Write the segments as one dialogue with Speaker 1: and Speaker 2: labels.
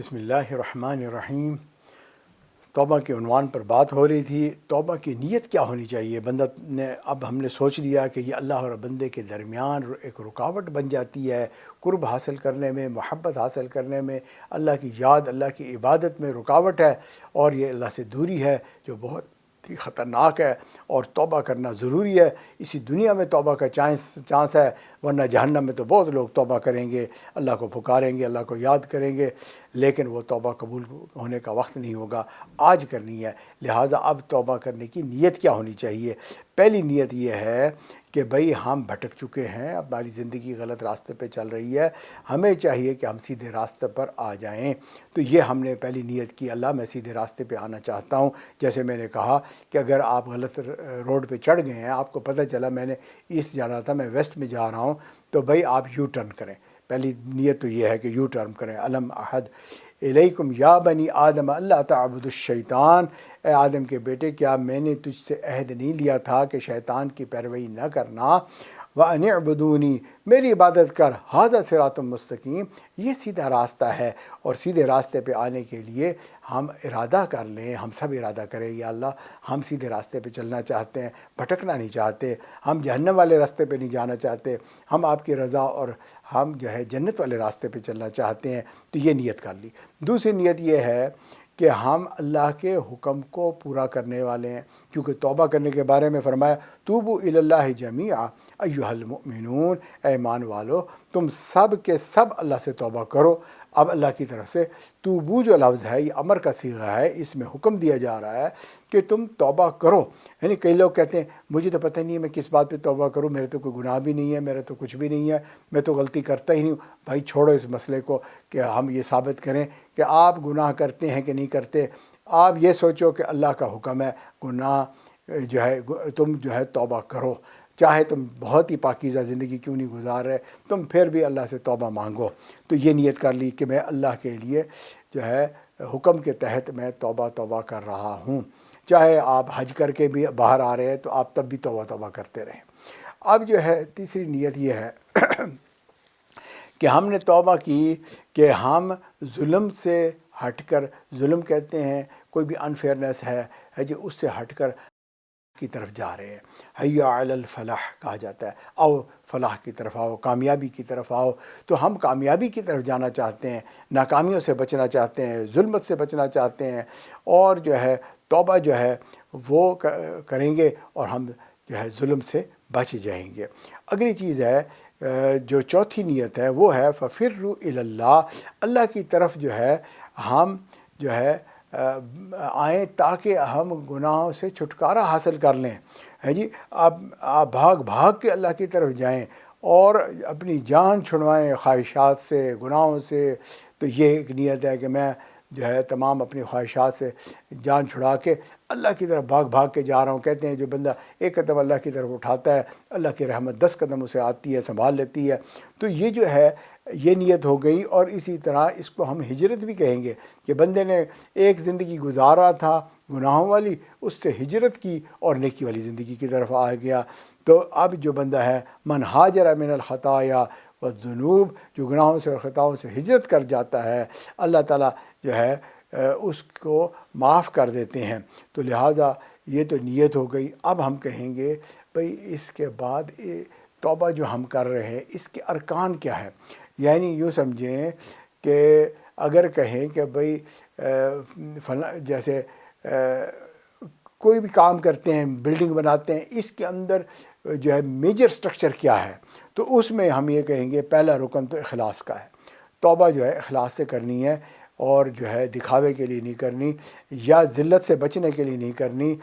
Speaker 1: بسم اللہ الرحمن الرحیم۔ توبہ کے عنوان پر بات ہو رہی تھی۔ توبہ کی نیت کیا ہونی چاہیے؟ بندہ نے اب ہم نے سوچ لیا کہ یہ اللہ اور بندے کے درمیان ایک رکاوٹ بن جاتی ہے، قرب حاصل کرنے میں، محبت حاصل کرنے میں، اللہ کی یاد، اللہ کی عبادت میں رکاوٹ ہے، اور یہ اللہ سے دوری ہے جو بہت ہی خطرناک ہے، اور توبہ کرنا ضروری ہے۔ اسی دنیا میں توبہ کا چانس ہے، ورنہ جہنم میں تو بہت لوگ توبہ کریں گے، اللہ کو پکاریں گے، اللہ کو یاد کریں گے، لیکن وہ توبہ قبول ہونے کا وقت نہیں ہوگا، آج کرنی ہے۔ لہٰذا اب توبہ کرنے کی نیت کیا ہونی چاہیے؟ پہلی نیت یہ ہے کہ بھئی ہم بھٹک چکے ہیں، اب ہماری زندگی غلط راستے پہ چل رہی ہے، ہمیں چاہیے کہ ہم سیدھے راستے پر آ جائیں۔ تو یہ ہم نے پہلی نیت کی، اللہ میں سیدھے راستے پہ آنا چاہتا ہوں۔ جیسے میں نے کہا کہ اگر آپ غلط روڈ پہ چڑھ گئے ہیں، آپ کو پتہ چلا میں نے ایسٹ جانا تھا، میں ویسٹ میں جا رہا ہوں، تو بھئی آپ یو ٹرن کریں۔ پہلی نیت تو یہ ہے کہ یو ٹرن کریں۔ علم احد الیکم یا بنی آدم اللہ تعبدوا الشیطان، اے آدم کے بیٹے کیا میں نے تجھ سے عہد نہیں لیا تھا کہ شیطان کی پیروی نہ کرنا؟ وَأَنِ اعْبُدُونِی، میری عبادت کر، ھذا صراط مستقیم، یہ سیدھا راستہ ہے۔ اور سیدھے راستے پہ آنے کے لیے ہم ارادہ کر لیں، ہم سب ارادہ کریں، یا اللہ ہم سیدھے راستے پہ چلنا چاہتے ہیں، بھٹکنا نہیں چاہتے، ہم جہنم والے راستے پہ نہیں جانا چاہتے، ہم آپ کی رضا اور ہم جنت والے راستے پہ چلنا چاہتے ہیں۔ تو یہ نیت کر لی۔ دوسری نیت یہ ہے کہ ہم اللہ کے حکم کو پورا کرنے والے ہیں، کیونکہ توبہ کرنے کے بارے میں فرمایا توبوا الی اللہ جمیعا ایھا المؤمنون، اے ایمان والو تم سب کے سب اللہ سے توبہ کرو۔ اب اللہ کی طرف سے توبو جو لفظ ہے یہ امر کا صیغہ ہے، اس میں حکم دیا جا رہا ہے کہ تم توبہ کرو۔ یعنی کئی لوگ کہتے ہیں مجھے تو پتہ نہیں ہے میں کس بات پہ توبہ کروں، میرے تو کوئی گناہ بھی نہیں ہے، میرا تو کچھ بھی نہیں ہے، میں تو غلطی کرتا ہی نہیں ہوں۔ بھائی چھوڑو اس مسئلے کو کہ ہم یہ ثابت کریں کہ آپ گناہ کرتے ہیں کہ نہیں کرتے۔ آپ یہ سوچو کہ اللہ کا حکم ہے گناہ تم توبہ کرو، چاہے تم بہت ہی پاکیزہ زندگی کیوں نہیں گزار رہے، تم پھر بھی اللہ سے توبہ مانگو۔ تو یہ نیت کر لی کہ میں اللہ کے لیے حکم کے تحت میں توبہ کر رہا ہوں۔ چاہے آپ حج کر کے بھی باہر آ رہے ہیں تو آپ تب بھی توبہ کرتے رہیں۔ اب تیسری نیت یہ ہے کہ ہم نے توبہ کی کہ ہم ظلم سے ہٹ کر، ظلم کہتے ہیں کوئی بھی انفیئرنیس ہے اس سے ہٹ کر کی طرف جا رہے ہیں۔ حی علی الفلاح کہا جاتا ہے، آؤ فلاح کی طرف آؤ، کامیابی کی طرف آؤ۔ تو ہم کامیابی کی طرف جانا چاہتے ہیں، ناکامیوں سے بچنا چاہتے ہیں، ظلمت سے بچنا چاہتے ہیں، اور توبہ وہ کریں گے، اور ہم ظلم سے بچ جائیں گے۔ اگلی چیز ہے جو چوتھی نیت ہے وہ ہے ففروا الی اللہ، اللہ کی طرف ہم آئیں تاکہ ہم گناہوں سے چھٹکارا حاصل کر لیں۔ آپ بھاگ کے اللہ کی طرف جائیں اور اپنی جان چھڑوائیں خواہشات سے، گناہوں سے۔ تو یہ ایک نیت ہے کہ میں تمام اپنی خواہشات سے جان چھڑا کے اللہ کی طرف بھاگ کے جا رہا ہوں۔ کہتے ہیں جو بندہ ایک قدم اللہ کی طرف اٹھاتا ہے، اللہ کی رحمت 10 قدم اسے آتی ہے، سنبھال لیتی ہے۔ تو یہ نیت ہو گئی۔ اور اسی طرح اس کو ہم ہجرت بھی کہیں گے کہ بندے نے ایک زندگی گزارا تھا گناہوں والی، اس سے ہجرت کی اور نیکی والی زندگی کی طرف آ گیا۔ تو اب جو بندہ من ہاجر من الخطایا والذنوب، جو گناہوں سے اور خطاؤں سے ہجرت کر جاتا ہے، اللہ تعالیٰ اس کو معاف کر دیتے ہیں۔ تو لہٰذا یہ تو نیت ہو گئی۔ اب ہم کہیں گے بھئی اس کے بعد توبہ جو ہم کر رہے ہیں اس کے ارکان کیا ہے؟ یعنی یوں سمجھیں کہ اگر کہیں کہ بھئی جیسے کوئی بھی کام کرتے ہیں، بلڈنگ بناتے ہیں، اس کے اندر میجر سٹرکچر کیا ہے، تو اس میں ہم یہ کہیں گے پہلا رکن تو اخلاص کا ہے۔ توبہ اخلاص سے کرنی ہے، اور دکھاوے کے لیے نہیں کرنی، یا ذلت سے بچنے کے لیے نہیں کرنی،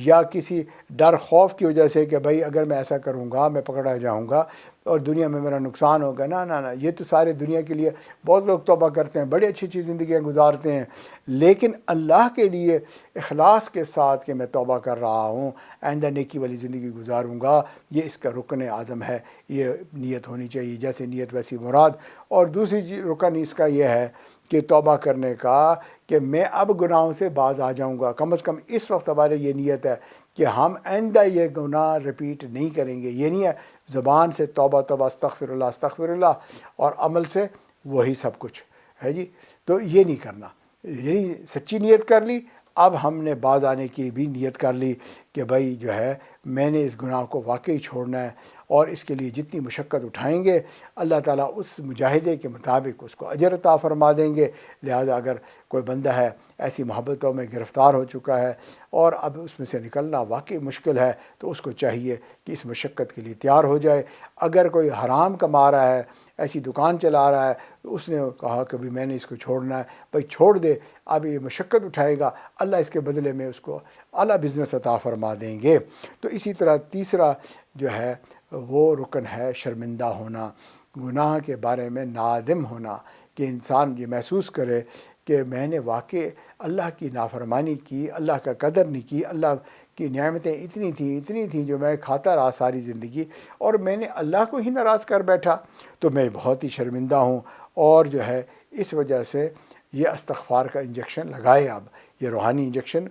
Speaker 1: یا کسی ڈر خوف کی وجہ سے کہ بھئی اگر میں ایسا کروں گا میں پکڑا جاؤں گا اور دنیا میں میرا نقصان ہوگا۔ نہ، یہ تو سارے دنیا کے لیے بہت لوگ توبہ کرتے ہیں، بڑی اچھی زندگیاں گزارتے ہیں، لیکن اللہ کے لیے اخلاص کے ساتھ کہ میں توبہ کر رہا ہوں، آئندہ نیکی والی زندگی گزاروں گا، یہ اس کا رکن اعظم ہے۔ یہ نیت ہونی چاہیے، جیسے نیت ویسی مراد۔ اور دوسری رکن اس کا یہ ہے کہ توبہ کرنے کا کہ میں اب گناہوں سے باز آ جاؤں گا۔ کم از کم اس وقت ہمارے یہ نیت ہے کہ ہم آئندہ یہ گناہ رپیٹ نہیں کریں گے۔ یہ نہیں ہے زبان سے توبہ استغفر اللہ اور عمل سے وہی سب کچھ، ہے جی، تو یہ نہیں کرنا، یعنی سچی نیت کر لی، اب ہم نے باز آنے کی بھی نیت کر لی کہ بھائی جو ہے میں نے اس گناہ کو واقعی چھوڑنا ہے، اور اس کے لیے جتنی مشقت اٹھائیں گے اللہ تعالیٰ اس مجاہدے کے مطابق اس کو اجر عطا فرما دیں گے۔ لہٰذا اگر کوئی بندہ ہے ایسی محبتوں میں گرفتار ہو چکا ہے اور اب اس میں سے نکلنا واقعی مشکل ہے، تو اس کو چاہیے کہ اس مشقت کے لیے تیار ہو جائے۔ اگر کوئی حرام کما رہا ہے، ایسی دکان چلا رہا ہے، اس نے کہا کہ بھی میں نے اس کو چھوڑنا ہے، بھائی چھوڑ دے، اب یہ مشقت اٹھائے گا، اللہ اس کے بدلے میں اس کو اعلیٰ بزنس عطا فرما دیں گے۔ تو اسی طرح تیسرا جو ہے وہ رکن ہے شرمندہ ہونا، گناہ کے بارے میں نادم ہونا، کہ انسان یہ محسوس کرے کہ میں نے واقع اللہ کی نافرمانی کی، اللہ کا قدر نہیں کی، اللہ کی نعمتیں اتنی تھیں جو میں کھاتا رہا ساری زندگی، اور میں نے اللہ کو ہی ناراض کر بیٹھا، تو میں بہت ہی شرمندہ ہوں۔ اور جو ہے اس وجہ سے یہ استغفار کا انجیکشن لگائے، اب یہ روحانی انجیکشن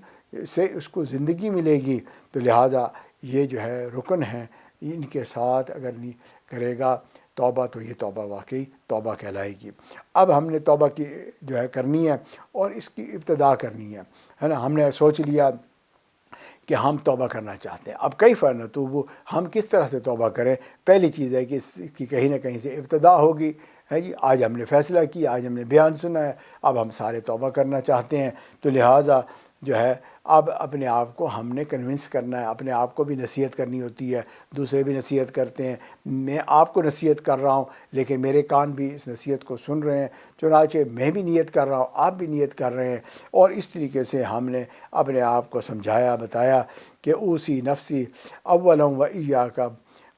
Speaker 1: سے اس کو زندگی ملے گی۔ تو لہٰذا یہ جو ہے رکن ہیں، ان کے ساتھ اگر نہیں کرے گا توبہ، تو یہ توبہ واقعی توبہ کہلائے گی۔ اب ہم نے توبہ کی جو ہے کرنی ہے، اور اس کی ابتدا کرنی ہے نا۔ ہم نے سوچ لیا کہ ہم توبہ کرنا چاہتے ہیں، اب کیف نتوب، ہم کس طرح سے توبہ کریں؟ پہلی چیز ہے کہ اس کی کہیں نہ کہیں سے ابتدا ہوگی، ہے جی۔ آج ہم نے فیصلہ کیا، آج ہم نے بیان سنا ہے، اب ہم سارے توبہ کرنا چاہتے ہیں، تو لہٰذا جو ہے اب اپنے آپ کو ہم نے کنونس کرنا ہے، اپنے آپ کو بھی نصیحت کرنی ہوتی ہے، دوسرے بھی نصیحت کرتے ہیں، میں آپ کو نصیحت کر رہا ہوں لیکن میرے کان بھی اس نصیحت کو سن رہے ہیں، چنانچہ میں بھی نیت کر رہا ہوں، آپ بھی نیت کر رہے ہیں، اور اس طریقے سے ہم نے اپنے آپ کو سمجھایا، بتایا کہ اوسی نفسی اولم و ایاک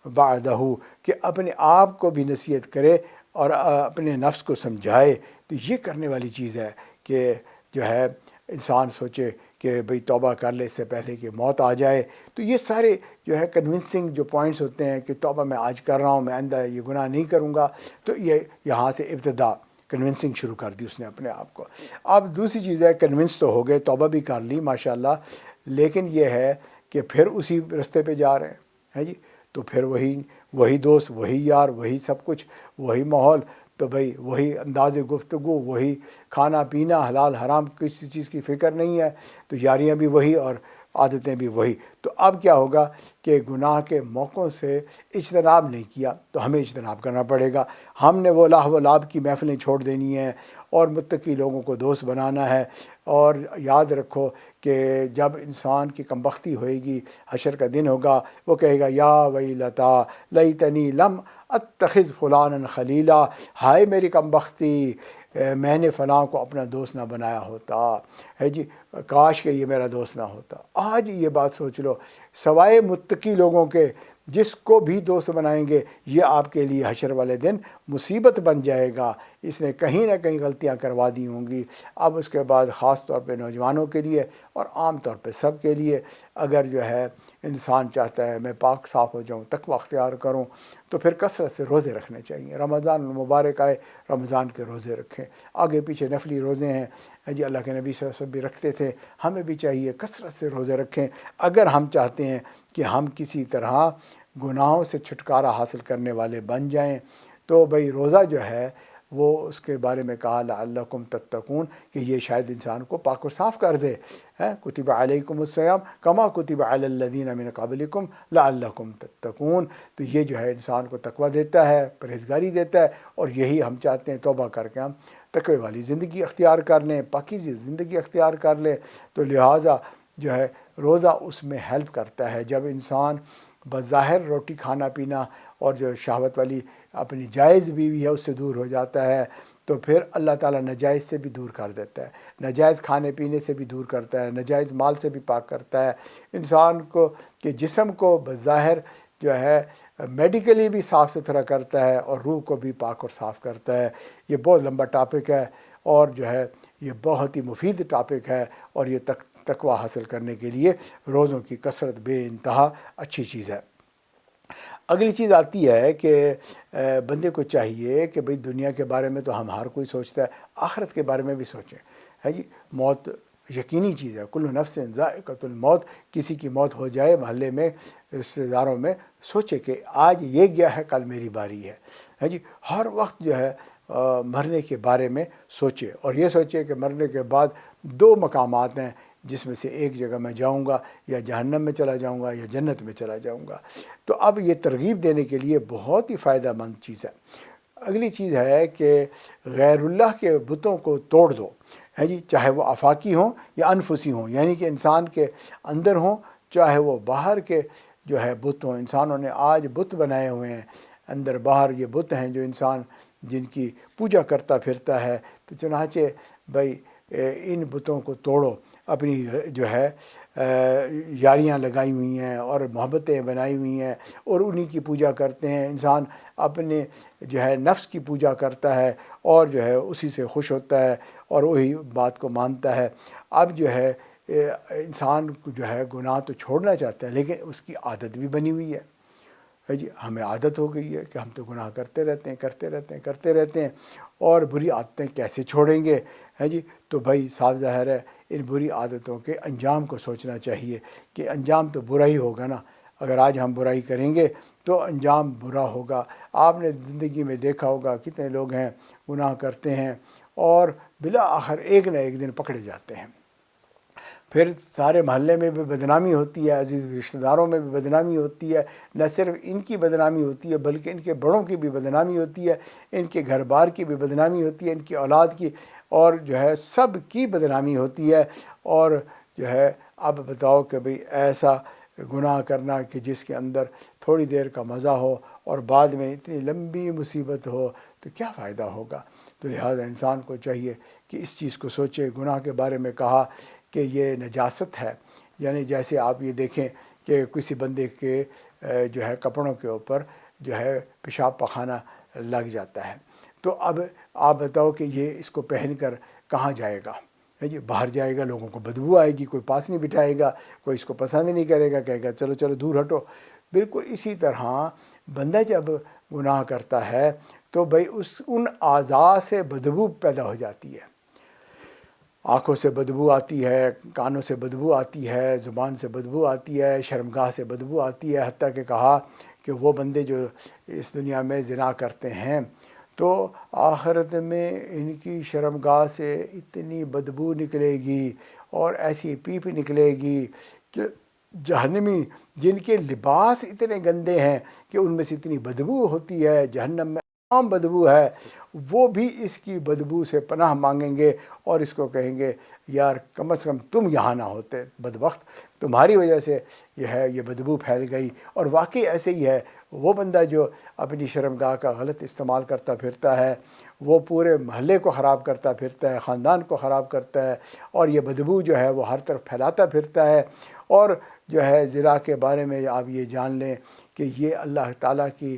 Speaker 1: بعدہ، کہ اپنے آپ کو بھی نصیحت کرے اور اپنے نفس کو سمجھائے۔ تو یہ کرنے والی چیز ہے کہ جو ہے انسان سوچے کہ بھئی توبہ کر لے اس سے پہلے کہ موت آ جائے۔ تو یہ سارے جو ہے کنونسنگ جو پوائنٹس ہوتے ہیں کہ توبہ میں آج کر رہا ہوں، میں آئندہ یہ گناہ نہیں کروں گا، تو یہ یہاں سے ابتدا کنونسنگ شروع کر دی اس نے اپنے آپ کو۔ اب دوسری چیز ہے کنونس تو ہو گئے، توبہ بھی کر لی ماشاءاللہ، لیکن یہ ہے کہ پھر اسی رستے پہ جا رہے ہیں جی، تو پھر وہی دوست، وہی یار، وہی سب کچھ، وہی ماحول، تو بھئی وہی انداز گفتگو، وہی کھانا پینا، حلال حرام کسی چیز کی فکر نہیں ہے، تو یاریاں بھی وہی اور عادتیں بھی وہی۔ تو اب کیا ہوگا کہ گناہ کے موقعوں سے اجتناب نہیں کیا، تو ہمیں اجتناب کرنا پڑے گا۔ ہم نے وہ لاہ و لعب کی محفلیں چھوڑ دینی ہیں اور متقی لوگوں کو دوست بنانا ہے۔ اور یاد رکھو کہ جب انسان کی کمبختی ہوئے گی، حشر کا دن ہوگا، وہ کہے گا یا ویلتا لیتنی لم اتخذ فلانا خلیلا، ہائے میری کمبختی، میں نے فلاں کو اپنا دوست نہ بنایا ہوتا، ہے جی، کاش کہ یہ میرا دوست نہ ہوتا۔ آج یہ بات سوچ لو، سوائے متقی لوگوں کے جس کو بھی دوست بنائیں گے، یہ آپ کے لیے حشر والے دن مصیبت بن جائے گا، اس نے کہیں نہ کہیں غلطیاں کروا دی ہوں گی۔ اب اس کے بعد خاص طور پہ نوجوانوں کے لیے اور عام طور پہ سب کے لیے، اگر جو ہے انسان چاہتا ہے میں پاک صاف ہو جاؤں، تقوی اختیار کروں، تو پھر کثرت سے روزے رکھنے چاہیے۔ رمضان مبارک آئے، رمضان کے روزے رکھیں، آگے پیچھے نفلی روزے ہیں جی، اللہ کے نبی صلی اللہ علیہ وسلم بھی رکھتے تھے، ہمیں بھی چاہیے کثرت سے روزے رکھیں۔ اگر ہم چاہتے ہیں کہ ہم کسی طرح گناہوں سے چھٹکارا حاصل کرنے والے بن جائیں، تو بھئی روزہ جو ہے وہ اس کے بارے میں کہا لعلکم تتقون، کہ یہ شاید انسان کو پاک و صاف کر دے۔ کتب علیکم الصیام کما کتب علی الذین من قبلکم لعلکم تتقون، تو یہ جو ہے انسان کو تقوی دیتا ہے، پرہیزگاری دیتا ہے، اور یہی ہم چاہتے ہیں، توبہ کر کے ہم تقوی والی زندگی اختیار کر لیں، پاکیزی زندگی اختیار کر لیں۔ تو لہٰذا جو ہے روزہ اس میں ہیلپ کرتا ہے۔ جب انسان بظاہر روٹی کھانا پینا اور جو شہوت والی اپنی جائز بیوی ہے اس سے دور ہو جاتا ہے، تو پھر اللہ تعالیٰ ناجائز سے بھی دور کر دیتا ہے، ناجائز کھانے پینے سے بھی دور کرتا ہے، ناجائز مال سے بھی پاک کرتا ہے انسان کو، کہ جسم کو بظاہر جو ہے میڈیکلی بھی صاف ستھرا کرتا ہے اور روح کو بھی پاک اور صاف کرتا ہے۔ یہ بہت لمبا ٹاپک ہے، اور جو ہے یہ بہت ہی مفید ٹاپک ہے، اور یہ تقوی حاصل کرنے کے لیے روزوں کی کثرت بے انتہا اچھی چیز ہے۔ اگلی چیز آتی ہے کہ بندے کو چاہیے کہ بھئی دنیا کے بارے میں تو ہر کوئی سوچتا ہے، آخرت کے بارے میں بھی سوچیں، ہے جی۔ موت یقینی چیز ہے، کل نفس ذائقۃ الموت، کسی کی موت ہو جائے، محلے میں رشتہ داروں میں سوچے کہ آج یہ گیا ہے، کل میری باری ہے جی۔ ہر وقت جو ہے مرنے کے بارے میں سوچے، اور یہ سوچے کہ مرنے کے بعد 2 مقامات ہیں جس میں سے ایک جگہ میں جاؤں گا، یا جہنم میں چلا جاؤں گا یا جنت میں چلا جاؤں گا۔ تو اب یہ ترغیب دینے کے لیے بہت ہی فائدہ مند چیز ہے۔ اگلی چیز ہے کہ غیر اللہ کے بتوں کو توڑ دو، ہے جی، چاہے وہ آفاقی ہوں یا انفسی ہوں، یعنی کہ انسان کے اندر ہوں، چاہے وہ باہر کے جو ہے بت ہوں۔ انسانوں نے آج بت بنائے ہوئے ہیں، اندر باہر یہ بت ہیں جو انسان جن کی پوجا کرتا پھرتا ہے۔ تو چنانچہ بھائی ان بتوں کو توڑو، اپنی جو ہے یاریاں لگائی ہوئی ہیں اور محبتیں بنائی ہوئی ہیں اور انہی کی پوجا کرتے ہیں۔ انسان اپنے جو ہے نفس کی پوجا کرتا ہے اور جو ہے اسی سے خوش ہوتا ہے اور وہی بات کو مانتا ہے۔ اب جو ہے انسان کو جو ہے گناہ تو چھوڑنا چاہتا ہے، لیکن اس کی عادت بھی بنی ہوئی ہے جی، ہمیں عادت ہو گئی ہے کہ ہم تو گناہ کرتے رہتے ہیں اور بری عادتیں کیسے چھوڑیں گے، ہے جی۔ تو بھائی صاف ظاہر ہے ان بری عادتوں کے انجام کو سوچنا چاہیے کہ انجام تو برا ہی ہوگا نا۔ اگر آج ہم برائی کریں گے تو انجام برا ہوگا۔ آپ نے زندگی میں دیکھا ہوگا کتنے لوگ ہیں گناہ کرتے ہیں اور بالآخر ایک نہ ایک دن پکڑے جاتے ہیں، پھر سارے محلے میں بھی بدنامی ہوتی ہے، عزیز رشتہ داروں میں بھی بدنامی ہوتی ہے۔ نہ صرف ان کی بدنامی ہوتی ہے بلکہ ان کے بڑوں کی بھی بدنامی ہوتی ہے، ان کے گھر بار کی بھی بدنامی ہوتی ہے، ان کی اولاد کی، اور جو ہے سب کی بدنامی ہوتی ہے۔ اور جو ہے اب بتاؤ کہ بھئی ایسا گناہ کرنا کہ جس کے اندر تھوڑی دیر کا مزہ ہو اور بعد میں اتنی لمبی مصیبت ہو تو کیا فائدہ ہوگا۔ تو لہٰذا انسان کو چاہیے کہ اس چیز کو سوچے۔ گناہ کے بارے میں کہا کہ یہ نجاست ہے، یعنی جیسے آپ یہ دیکھیں کہ کسی بندے کے جو ہے کپڑوں کے اوپر جو ہے پیشاب پخانہ لگ جاتا ہے، تو اب آپ بتاؤ کہ یہ اس کو پہن کر کہاں جائے گا، ہے جی، باہر جائے گا، لوگوں کو بدبو آئے گی، کوئی پاس نہیں بٹھائے گا، کوئی اس کو پسند نہیں کرے گا، کہے گا چلو چلو دور ہٹو۔ بالکل اسی طرح بندہ جب گناہ کرتا ہے تو بھائی ان اعضاء سے بدبو پیدا ہو جاتی ہے، آنکھوں سے بدبو آتی ہے، کانوں سے بدبو آتی ہے، زبان سے بدبو آتی ہے، شرمگاہ سے بدبو آتی ہے، حتیٰ کہ کہا کہ وہ بندے جو اس دنیا میں زنا کرتے ہیں تو آخرت میں ان کی شرمگاہ سے اتنی بدبو نکلے گی اور ایسی پیپ نکلے گی کہ جہنمی جن کے لباس اتنے گندے ہیں کہ ان میں سے اتنی بدبو ہوتی ہے، جہنم میں عام بدبو ہے، وہ بھی اس کی بدبو سے پناہ مانگیں گے اور اس کو کہیں گے یار کم از کم تم یہاں نہ ہوتے، بدبخت تمہاری وجہ سے یہ بدبو پھیل گئی۔ اور واقعی ایسے ہی ہے، وہ بندہ جو اپنی شرمگاہ کا غلط استعمال کرتا پھرتا ہے وہ پورے محلے کو خراب کرتا پھرتا ہے، خاندان کو خراب کرتا ہے، اور یہ بدبو جو ہے وہ ہر طرف پھیلاتا پھرتا ہے۔ اور جو ہے زنا کے بارے میں آپ یہ جان لیں کہ یہ اللہ تعالیٰ کی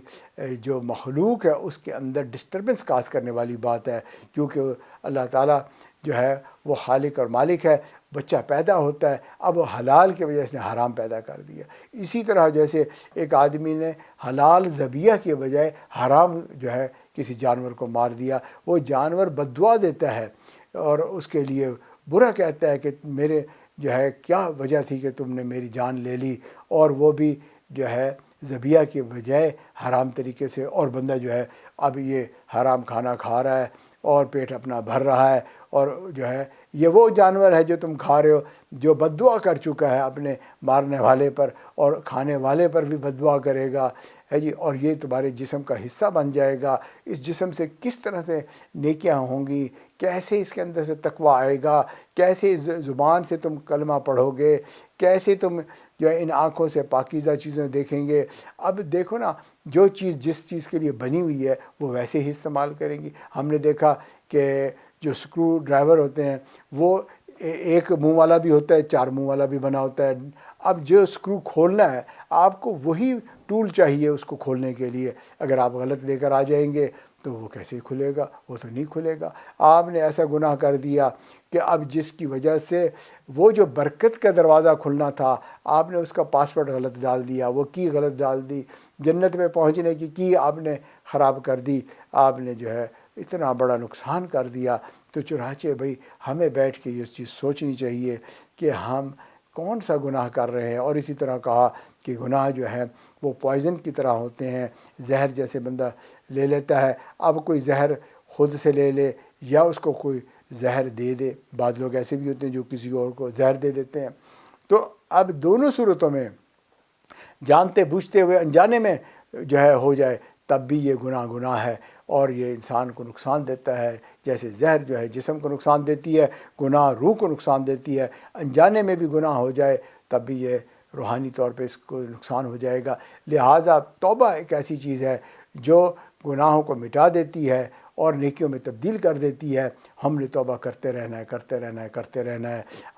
Speaker 1: جو مخلوق ہے اس کے اندر ڈسٹربنس کاز کرنے والی بات ہے، کیونکہ اللہ تعالیٰ جو ہے وہ خالق اور مالک ہے۔ بچہ پیدا ہوتا ہے، اب وہ حلال کی وجہ سے حرام پیدا کر دیا۔ اسی طرح جیسے ایک آدمی نے حلال ذبیحہ کے بجائے حرام جو ہے کسی جانور کو مار دیا، وہ جانور بد دعا دیتا ہے اور اس کے لیے برا کہتا ہے کہ میرے جو ہے کیا وجہ تھی کہ تم نے میری جان لے لی، اور وہ بھی جو ہے ذبیحہ کے بجائے حرام طریقے سے، اور بندہ جو ہے اب یہ حرام کھانا کھا رہا ہے اور پیٹ اپنا بھر رہا ہے، اور جو ہے یہ وہ جانور ہے جو تم کھا رہے ہو جو بد دعا کر چکا ہے اپنے مارنے والے پر، اور کھانے والے پر بھی بد دعا کرے گا، ہے جی، اور یہ تمہارے جسم کا حصہ بن جائے گا۔ اس جسم سے کس طرح سے نیکیاں ہوں گی، کیسے اس کے اندر سے تقوی آئے گا، کیسے زبان سے تم کلمہ پڑھو گے، کیسے تم جو ہے ان آنکھوں سے پاکیزہ چیزیں دیکھیں گے۔ اب دیکھو نا، جو چیز جس چیز کے لیے بنی ہوئی ہے وہ ویسے ہی استعمال کریں گی۔ ہم نے دیکھا کہ جو سکرو ڈرائیور ہوتے ہیں وہ ایک منہ والا بھی ہوتا ہے، 4 منہ والا بھی بنا ہوتا ہے۔ اب جو سکرو کھولنا ہے آپ کو وہی ٹول چاہیے اس کو کھولنے کے لیے، اگر آپ غلط لے کر آ جائیں گے تو وہ کیسے کھلے گا، وہ تو نہیں کھلے گا۔ آپ نے ایسا گناہ کر دیا کہ اب جس کی وجہ سے وہ جو برکت کا دروازہ کھلنا تھا آپ نے اس کا پاسورڈ غلط ڈال دیا، وہ کی غلط ڈال دی، جنت میں پہنچنے کی آپ نے خراب کر دی، آپ نے جو ہے اتنا بڑا نقصان کر دیا۔ تو چنانچہ بھئی ہمیں بیٹھ کے یہ چیز سوچنی چاہیے کہ ہم کون سا گناہ کر رہے ہیں۔ اور اسی طرح کہا کہ گناہ جو ہے وہ پوائزن کی طرح ہوتے ہیں، زہر جیسے بندہ لے لیتا ہے۔ اب کوئی زہر خود سے لے لے یا اس کو کوئی زہر دے دے. بعض لوگ ایسے بھی ہوتے ہیں جو کسی اور کو زہر دے دیتے ہیں. تو اب دونوں صورتوں میں جانتے بوجھتے ہوئے انجانے میں جو ہے ہو جائے تب بھی یہ گناہ ہے اور یہ انسان کو نقصان دیتا ہے. جیسے زہر جو ہے جسم کو نقصان دیتی ہے، گناہ روح کو نقصان دیتی ہے. انجانے میں بھی گناہ ہو جائے تب بھی یہ روحانی طور پہ اس کو نقصان ہو جائے گا. لہٰذا توبہ ایک ایسی چیز ہے جو گناہوں کو مٹا دیتی ہے اور نیکیوں میں تبدیل کر دیتی ہے. ہم نے توبہ کرتے رہنا ہے.